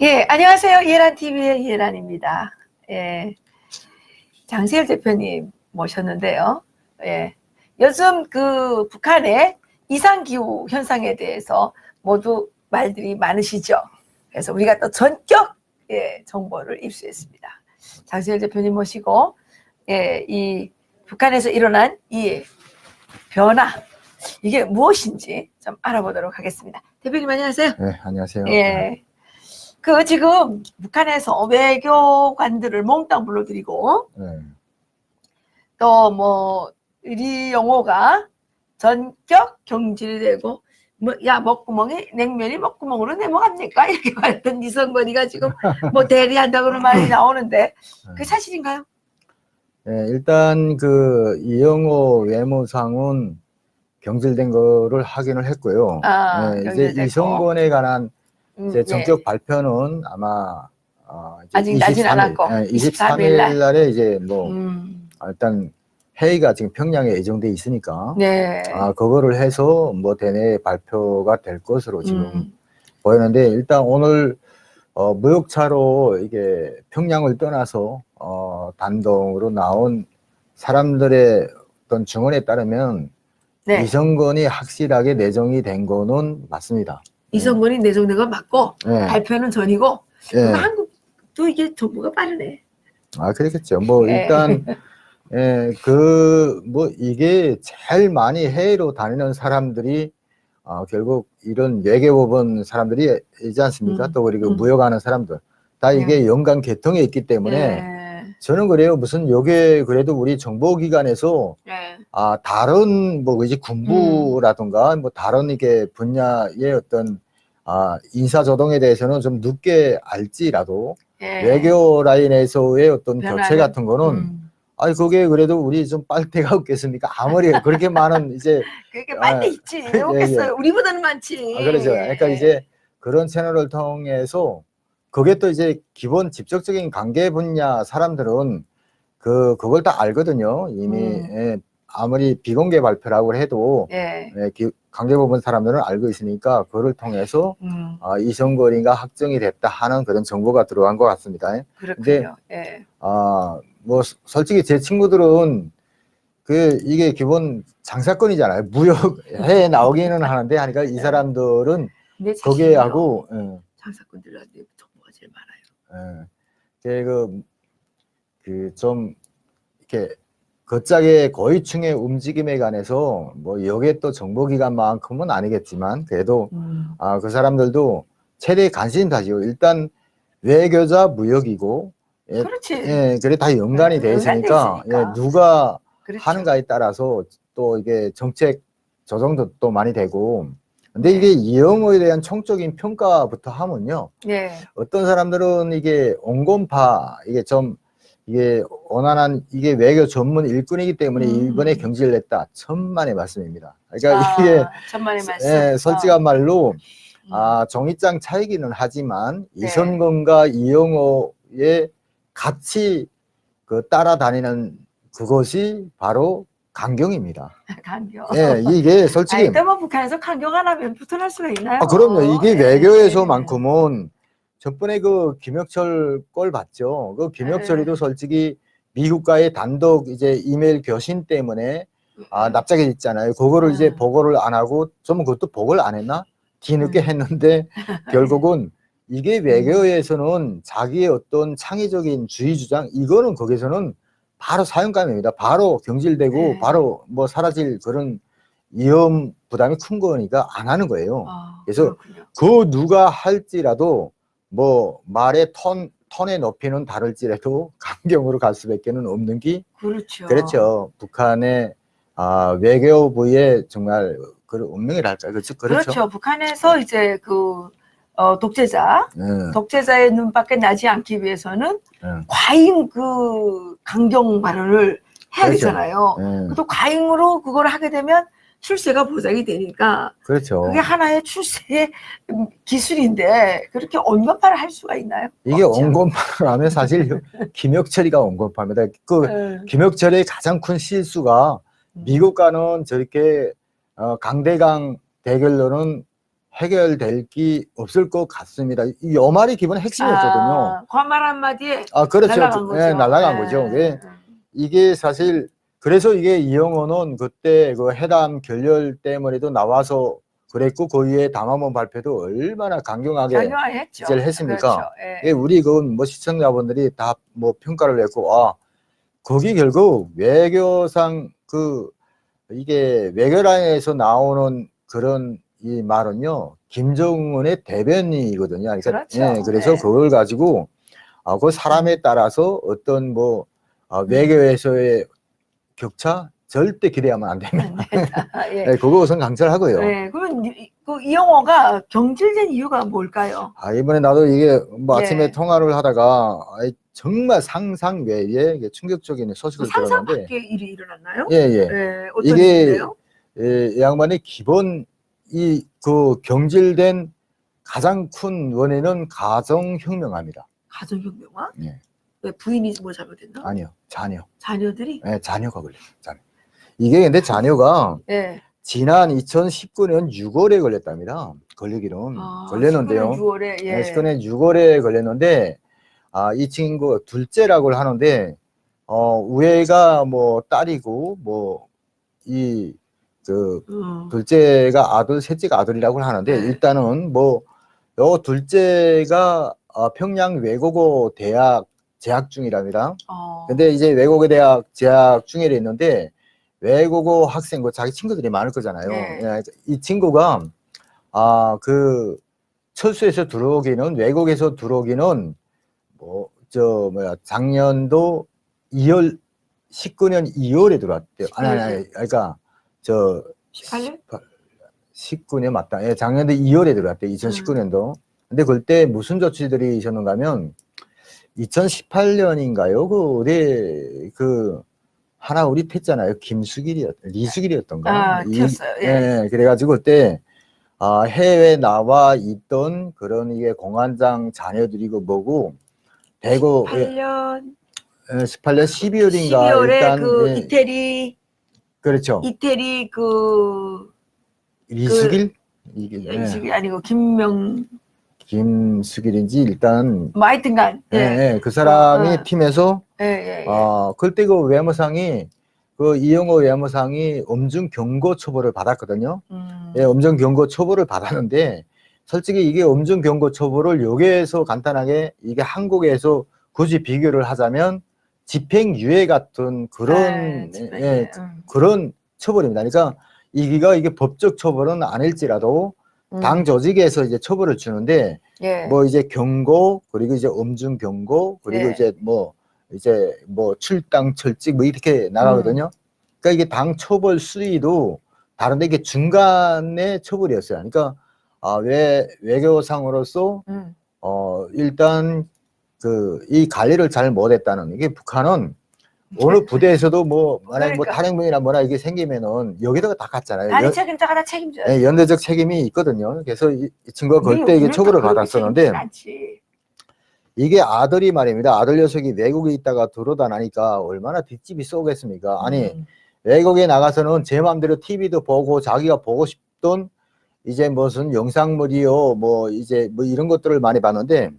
예, 안녕하세요. 이해란TV의 이해란입니다. 예, 장세일 대표님 모셨는데요. 예, 요즘 그 북한의 이상기후 현상에 대해서 모두 말들이 많으시죠. 그래서 우리가 또 전격 정보를 입수했습니다. 장세일 대표님 모시고 이 북한에서 일어난 이 변화, 이게 무엇인지 좀 알아보도록 하겠습니다. 대표님 안녕하세요. 네, 안녕하세요. 예. 그 지금 북한에서 외교관들을 몽땅 불러들이고 또 뭐 의리 용어가 전격 경질되고 뭐 야 먹구멍에 냉면이 먹구멍으로 내모갑니까 이렇게 말했던 이성건이가 지금 뭐 대리한다고는 말이 나오는데 그게 사실인가요? 네, 일단 그 이영호 외무상은 경질된 거를 확인을 했고요. 이제 이성건에 관한 이제 정격 발표는 아마 아직 나진 않았고 23일 날에 이제 뭐 일단 회의가 지금 평양에 예정돼 있으니까 그거를 해서 뭐 대내 발표가 될 것으로 지금 보이는데, 일단 오늘 무역차로 이게 평양을 떠나서 단독으로 나온 사람들의 어떤 증언에 따르면 이성건이 확실하게 내정이 된 거는 맞습니다. 이성건이 내정된 건 맞고 발표는 전이고. 한국도 이게 정보가 빠르네. 그렇겠죠. 뭐 일단 뭐 이게 제일 많이 해외로 다니는 사람들이 결국 이런 외교법원 사람들이 있지 않습니까? 또 그리고 무역하는 사람들 다 이게 연관 계통에 있기 때문에 저는 그래요. 무슨 요게 그래도 우리 정보기관에서 다른 뭐 이제 군부라든가 뭐 다른 이게 분야의 어떤 인사조동에 대해서는 좀 늦게 알지라도 외교 라인에서의 어떤 교체 같은 거는 그게 그래도 우리 좀 빨대가 없겠습니까? 아무리 그렇게 많은 이제 그게 빨대 있지. 없겠어요. 우리보다는 많지. 그렇죠. 그러니까 이제 그런 채널을 통해서 그게 또 이제 기본 직접적인 관계 분야 사람들은 그걸 다 알거든요. 이미 아무리 비공개 발표라고 해도 관계부분 사람들은 알고 있으니까 그걸 통해서 이성건이가 확정이 됐다 하는 그런 정보가 들어간 것 같습니다. 그렇군요. 근데 뭐 솔직히 제 친구들은 이게 기본 장사건이잖아요. 무역에 나오기는 하는데 하니까 이 사람들은 거기에 하고 장사건들한테 정보가 제일 많아요. 좀 이렇게 거짝의 고위층의 움직임에 관해서 뭐 여기에 또 정보기관만큼은 아니겠지만 그래도 그 사람들도 최대 관심이 다지요. 일단 외교자 무역이고 그렇지. 그래 다 연관이 돼 있으니까 누가 하는가에 따라서 또 이게 정책 조정도 또 많이 되고. 근데 이게 이영호에 대한 총적인 평가부터 하면요. 어떤 사람들은 이게 온건파 이게 원활한 이게 외교 전문 일꾼이기 때문에 이번에 경질을 냈다. 천만의 말씀입니다. 그러니까 이게 천만의 말씀. 솔직한 말로 종이장 차이기는 하지만 이성건과 이영호의 같이 따라다니는 그것이 바로 강경입니다. 강경. 이게 솔직히. 뭐 북한에서 강경하라면 붙어날 수가 있나요? 그럼요. 이게 외교에서만큼은 저번에 그 김혁철 걸 봤죠. 그 김혁철이도 솔직히 미국과의 단독 이제 이메일 교신 때문에 납작해 있잖아요. 그거를 이제 보고를 안 하고 좀 그것도 보고를 안 했나? 뒤늦게 했는데 결국은 이게 외교에서는 자기의 어떤 창의적인 주의 주장 이거는 거기서는 바로 사형감입니다. 바로 경질되고 바로 뭐 사라질 그런 위험 부담이 큰 거니까 안 하는 거예요. 그래서 그 누가 할지라도 뭐 말의 톤의 높이는 다를지라도 강경으로 갈 수밖에 없는 게 그렇죠. 북한의 외교부의 정말 그런 운명이랄까. 그렇죠. 북한에서 이제 독재자의 눈밖에 나지 않기 위해서는 과잉 강경 발언을 해야 되잖아요. 또 과잉으로 그걸 하게 되면 출세가 보장이 되니까 그게 하나의 출세의 기술인데 그렇게 온건파를 할 수가 있나요? 이게 온건파를 하면 사실 김혁철이가 온건파입니다. 김혁철의 가장 큰 실수가 미국과는 저렇게 강대강 대결로는 해결될 게 없을 것 같습니다. 이 말이 기본 핵심이었거든요. 그 말 한마디에 그렇죠. 날아간 거죠. 날아간 거죠. 이게 사실 그래서 이게 이영호는 그때 그 회담 결렬 때문에도 나와서 그랬고 그 위에 담화문 발표도 얼마나 강경하게 제를 했습니까? 그렇죠. 우리 그 뭐 시청자분들이 다 뭐 평가를 했고 거기 결국 외교상 이게 외교란에서 나오는 그런 이 말은요 김정은의 대변이거든요. 그러니까, 그렇죠. 그래서 그걸 가지고 그 사람에 따라서 어떤 뭐 외교에서의 격차 절대 기대하면 안 됩니다. 그거 우선 강조를 하고요. 그러면 그 이영호가 경질된 이유가 뭘까요? 이번에 나도 이게 뭐 아침에 통화를 하다가 정말 상상 외에 충격적인 소식을 들었는데. 상상 밖의 일이 일어났나요? 어떤 이게 일인데요? 이 양반이 기본 그 경질된 가장 큰 원인은 가정혁명화입니다. 가정혁명화? 네. 왜 부인이 뭐 잘못했나? 아니요, 자녀. 자녀들이? 네, 자녀가 걸렸어요. 자녀. 이게 근데 자녀가 지난 2019년 6월에 걸렸답니다. 걸리기는 걸렸는데요. 19년 6월에 19년 6월에 걸렸는데 이 친구 둘째라고 하는데 우애가 뭐 딸이고 뭐 둘째가 아들, 셋째가 아들이라고 하는데 일단은 뭐 요 둘째가 평양 외국어 대학 재학 중이랍니다. 근데 이제 외국어 대학 재학 중에 있는데 외국어 학생 자기 친구들이 많을 거잖아요. 이 친구가 그 철수에서 들어오기는 외국에서 들어오기는 작년도 2월 19년 2월에 들어왔대요. 그러니까 18년? 19년 맞다. 작년도 2월에 들어왔대요. 2019년도. 근데 그때 무슨 조치들이 있었는가 하면 2018년인가요? 하나 우리 텄잖아요. 리수길이었던가. 튀었어요. 그래가지고 그때 해외에 나와 있던 그런 이게 공안장 자녀들이고 뭐고 대구 18년 12월인가 12월에 이태리 그렇죠. 이태리 리수길? 이수길 아니고 김수길인지 일단 뭐 하여튼간 그 사람이 팀에서 그때 그 외무상이 이영호 외무상이 엄중 경고 처벌을 받았거든요. 엄중 경고 처벌을 받았는데 솔직히 이게 엄중 경고 처벌을 여기에서 간단하게 이게 한국에서 굳이 비교를 하자면 집행유예 같은 그런 그런 처벌입니다. 그러니까 이게 법적 처벌은 아닐지라도 당 조직에서 이제 처벌을 주는데 뭐 이제 경고 그리고 이제 엄중 경고 그리고 이제 뭐 출당 철직 뭐 이렇게 나가거든요. 그러니까 이게 당 처벌 수위도 다른데 이게 중간의 처벌이었어요. 그러니까 외교상으로서 일단 이 관리를 잘 못했다는 이게 북한은 어느 부대에서도 만약에 탈핵문이나 뭐나 이게 생기면은 여기다가 다 갔잖아요. 단위 책임자가 다 책임져요. 연대적 책임이 있거든요. 그래서 이 친구가 그때 이게 처벌을 받았었는데 이게 아들이 말입니다. 아들 녀석이 외국에 있다가 들어오다 나니까 얼마나 뒷집이 쏘겠습니까? 아니 외국에 나가서는 제 마음대로 TV도 보고 자기가 보고 싶던 이제 무슨 영상물이요 뭐 이런 것들을 많이 봤는데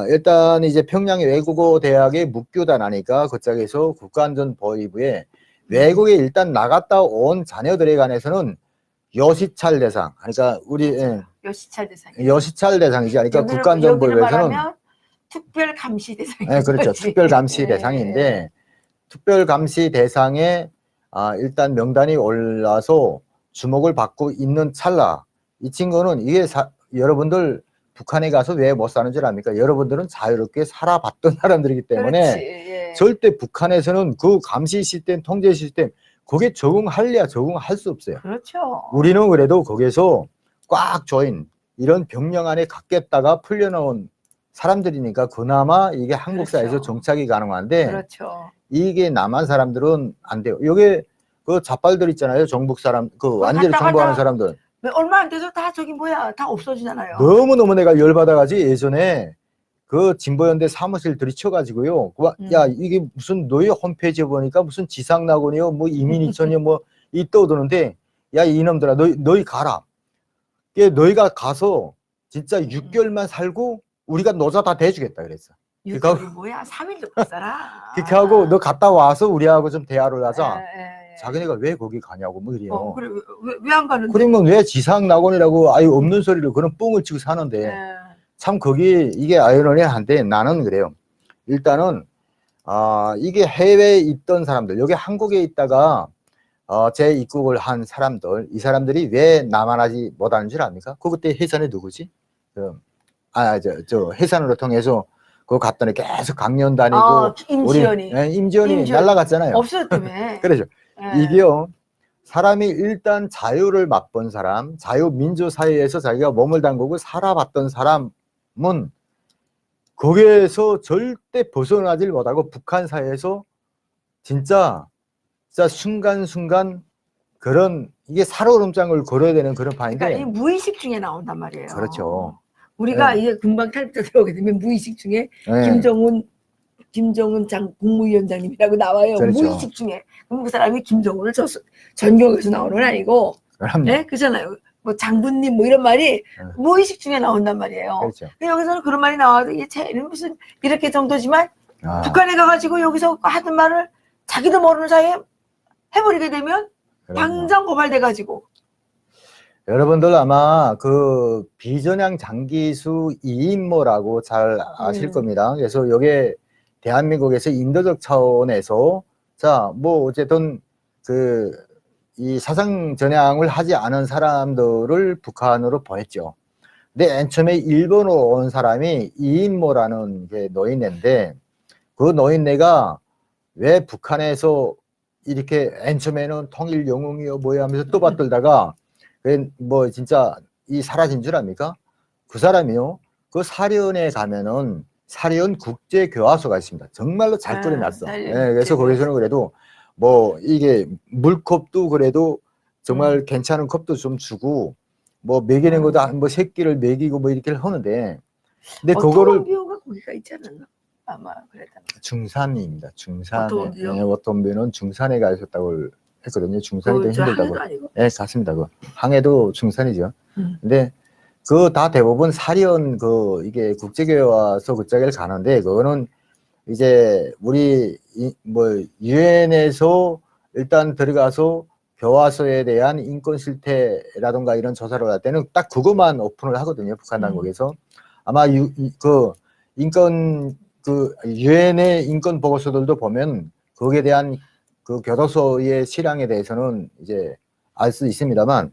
일단 이제 평양의 외국어 대학에 묵교다 나니까 그쪽에서 국가안전보위부에 외국에 일단 나갔다 온 자녀들에 관해서는 여시찰 대상, 그러니까 여시찰 대상이지, 그러니까 국가안전보위부에서는 특별감시 대상이 그렇죠. 특별감시 대상인데 특별감시 대상에 일단 명단이 올라서 주목을 받고 있는 찰나 이 친구는 이게 여러분들 북한에 가서 왜 못 사는 줄 압니까? 여러분들은 자유롭게 살아봤던 사람들이기 때문에 절대 북한에서는 그 감시 시스템, 통제 시스템 거기에 적응할래야 적응할 수 없어요. 그렇죠. 우리는 그래도 거기에서 꽉 조인 이런 병영 안에 갖겠다가 풀려나온 사람들이니까 그나마 이게 한국 사회에서 정착이 가능한데 이게 남한 사람들은 안 돼요. 여기 그 자빨들 있잖아요. 정북 사람 완전히 정복하는 사람들. 얼마 안 돼서 다 다 없어지잖아요. 너무너무 내가 열받아가지고 예전에 그 진보연대 사무실 들이쳐가지고요. 야 이게 무슨 너희 홈페이지에 보니까 무슨 지상낙원이요 뭐 이민이천이요 뭐 이 떠오르는데 야 이놈들아 너희 가라. 너희가 가서 진짜 6개월만 살고 우리가 노자 다 대주겠다 그랬어. 6개월이 뭐야? 3일도 못 살아. 그렇게 하고 너 갔다 와서 우리하고 좀 대화를 하자. 예. 자기네가 왜 거기 가냐고 뭐 이래요. 그래 왜 안 가는데? 그러면 왜 지상낙원이라고 아예 없는 소리를 그런 뻥을 치고 사는데 참 거기 이게 아이러니한데 나는 그래요. 일단은 이게 해외에 있던 사람들, 여기 한국에 있다가 재입국을 한 사람들, 이 사람들이 왜 남한하지 못하는 줄 압니까? 그때 해산이 누구지? 저 해산으로 통해서 그거 갔더니 계속 강연 다니고 임지연이 임지연이 날라갔잖아요. 없었다며. 그렇죠. 이게요. 사람이 일단 자유를 맛본 사람, 자유민주 사회에서 자기가 몸을 담그고 살아봤던 사람은 거기에서 절대 벗어나질 못하고 북한 사회에서 진짜 순간순간 그런 이게 살얼음장을 걸어야 되는 그런 판인데. 그러니까 이 무의식 중에 나온단 말이에요. 그렇죠. 우리가 이제 금방 탈북자 들어오게 되면 무의식 중에 김정은 국무위원장님이라고 나와요. 그렇죠. 무의식 중에. 그럼 그 사람이 김정은을 전경에서 나오는 건 아니고, 네? 그잖아요. 뭐 장군님 뭐 이런 말이 무의식 중에 나온단 말이에요. 그렇죠. 근데 여기서는 그런 말이 나와도 이게 쟤는 무슨 이렇게 정도지만 북한에 가가지고 여기서 하던 말을 자기도 모르는 사이에 해버리게 되면 당장 고발돼가지고. 여러분들 아마 그 비전향 장기수 이인모라고 잘 아실 겁니다. 그래서 이게 대한민국에서 인도적 차원에서 뭐 어쨌든 이 사상 전향을 하지 않은 사람들을 북한으로 보냈죠. 근데 맨 처음에 일본으로 온 사람이 이인모라는 게 노인네인데 그 노인네가 왜 북한에서 이렇게 맨 처음에는 통일 영웅이요 뭐야 하면서 떠받들다가 뭐 진짜 사라진 줄 압니까? 그 사람이요. 그 사련에 가면은 사련 국제교화소가 있습니다. 정말로 잘 끓여놨어. 그래서 거기서는 그래도 뭐 이게 물컵도 그래도 정말 괜찮은 컵도 좀 주고 뭐 먹이는 것도 뭐 새끼를 먹이고 뭐 이렇게 하는데 근데 그거를 비호가 거기가 있지 않았나? 아마 그랬다. 중산입니다. 중산에 워터비는 중산에 가 있었다고 했거든요. 중산이 더 힘들다고. 네, 갔습니다. 항해도 중산이죠. 근데 다 대부분 사련 이게 국제교화소 그쪽에 가는데 그거는 이제 우리 뭐 유엔에서 일단 들어가서 교화소에 대한 인권 실태라든가 이런 조사를 할 때는 딱 그것만 오픈을 하거든요. 북한 당국에서 아마 인권 유엔의 인권 보고서들도 보면 거기에 대한 교도소의 실황에 대해서는 이제 알 수 있습니다만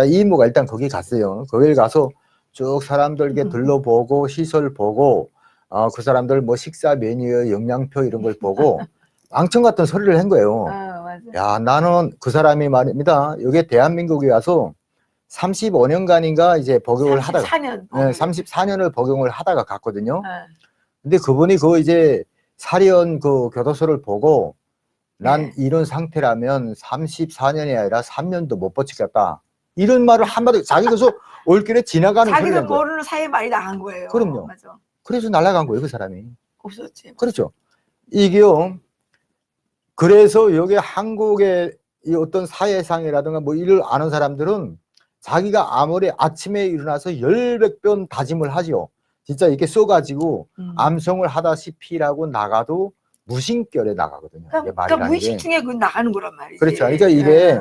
이 인모가 일단 거기 갔어요. 거기를 가서 쭉 사람들께 둘러보고 시설 보고 그 사람들 뭐 식사 메뉴 영양표 이런 걸 보고 왕청 같은 소리를 한 거예요. 야, 나는 그 사람이 말입니다. 여기 대한민국에 와서 35년간인가 이제 복용을 하다가 34년을 복용을 하다가 갔거든요. 근데 그분이 이제 사련 교도소를 보고 난 이런 상태라면 34년이 아니라 3년도 못 버티겠다. 이런 말을 한마디 자기 올길에 지나가는 자기도 모르는 사이에 말이 나간 거예요. 그럼요. 맞아. 그래서 날아간 거예요, 그 사람이. 없었지. 그렇죠. 이게요. 그래서 여기 한국의 이 어떤 사회상이라든가 뭐 이를 아는 사람들은 자기가 아무리 아침에 일어나서 10번 다짐을 하죠. 진짜 이렇게 써가지고 암송을 하다시피라고 나가도 무심결에 나가거든요. 그러니까 무의식 중에 나가는 거란 말이지. 그렇죠. 그러니까 이게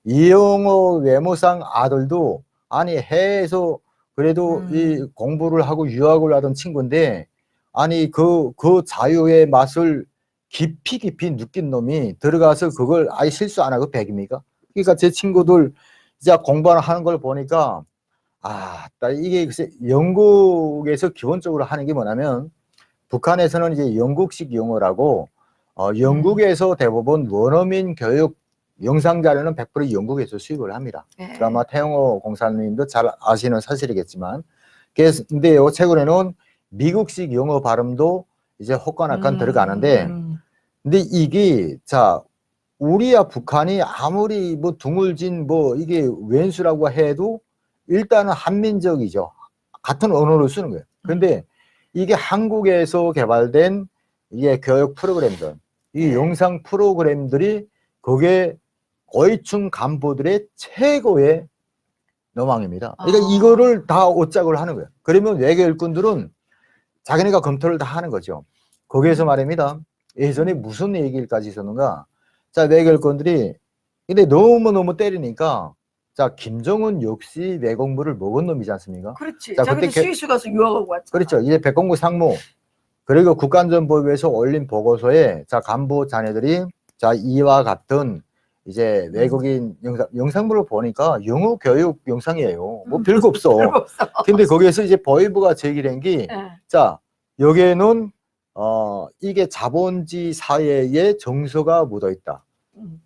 이영호 외모상 아들도 아니 해에서 그래도 이 공부를 하고 유학을 하던 친구인데 아니 그 자유의 맛을 깊이 느낀 놈이 들어가서 그걸 아예 실수 안 하고 백입니까? 그러니까 제 친구들 이제 공부하는 걸 보니까 이게 글쎄 영국에서 기본적으로 하는 게 뭐냐면 북한에서는 이제 영국식 영어라고 영국에서 대부분 원어민 교육 영상 자료는 100% 영국에서 수입을 합니다. 아마 태영호 공사님도 잘 아시는 사실이겠지만 근데 최근에는 미국식 영어 발음도 이제 혹간악간 들어가는데 근데 이게 우리야 북한이 아무리 뭐 드물진 뭐 이게 왼수라고 해도 일단은 한민족이죠. 같은 언어를 쓰는 거예요. 그런데 이게 한국에서 개발된 이게 교육 프로그램들, 이 영상 프로그램들이 거기에 고위층 간부들의 최고의 너망입니다. 그러니까 아. 이거를 다 오짝을 하는 거예요. 그러면 외교 일꾼들은 자기네가 검토를 다 하는 거죠. 거기에서 말입니다. 예전에 무슨 얘기까지 있었는가? 자, 외교 일꾼들이 근데 너무너무 때리니까 자, 김정은 역시 외공부를 먹은 놈이지 않습니까? 그렇지. 자, 자기도 그때 스위스 가서 유학하고 왔잖아. 그렇죠. 이제 백공구 상무 그리고 국가안전보위에서 올린 보고서에 자, 간부 자네들이 자, 이와 같은 이제 외국인 영상물을 보니까 영어 교육 영상이에요. 뭐 별거 없어. 별거 없어. 근데 거기에서 이제 보위부가 제기한 게 예. 자, 여기에는 이게 자본주의 사회의 정서가 묻어 있다.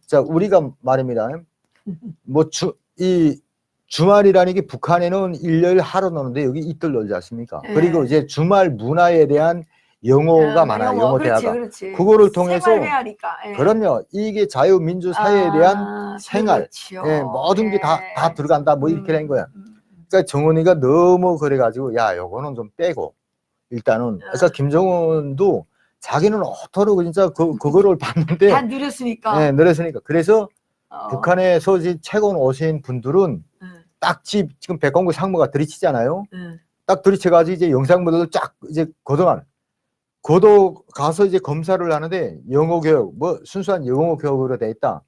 자, 우리가 말입니다. 뭐 주말이라는 게 북한에는 일요일 하루 노는데 여기 이틀 놀지 않습니까? 네. 그리고 이제 주말 문화에 대한 영어가 많아요. 영어 그렇지, 대화가. 그렇지. 그거를 통해서 생활회화니까. 예. 그럼요. 이게 자유민주 사회에 대한 생활, 그렇지요. 예, 모든 게 다 들어간다. 뭐 이렇게 된 거야. 음. 그러니까 정은이가 너무 그래가지고 야, 요거는 좀 빼고 일단은. 그러니까 김정은도 자기는 어토록 진짜 그거를 봤는데 다 누렸으니까. 네, 늘었으니까. 그래서 북한에서 최근 오신 분들은 응. 딱 지금 백공구 상무가 들이치잖아요. 응. 딱 들이쳐가지고 이제 영상물을 쫙 이제 고도 가서 이제 검사를 하는데 영어 교육, 뭐 순수한 영어 교육으로 돼 있다.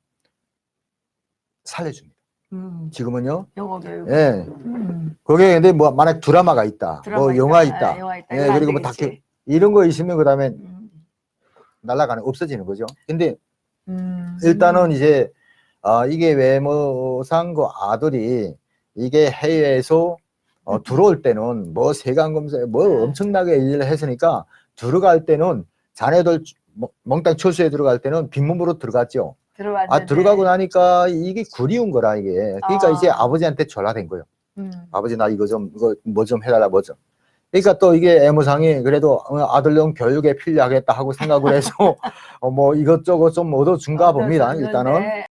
살려줍니다. 지금은요. 영어 교육. 예. 거기에 근데 뭐 만약 드라마가 있다, 뭐 영화 있다, 영화 있다. 예, 그리고 뭐 다큐 이런 거 있으면 그다음에 날아가는 없어지는 거죠. 근데 일단은 이제 이게 외모상 그 아들이 이게 해외에서 들어올 때는 뭐 세관 검사 뭐 엄청나게 일을 했으니까 들어갈 때는 자네들 몽땅 철수에 들어갈 때는 빈몸으로 들어갔죠. 들어가고 나니까 이게 그리운 거라 이게. 그러니까 이제 아버지한테 전화된 거예요. 아버지 나 이거 뭐 좀 해달라 뭐 좀. 그러니까 또 이게 애무상이 그래도 아들용 교육에 필요하겠다 하고 생각을 해서 뭐 이것저것 좀 얻어준가 봅니다. 일단은.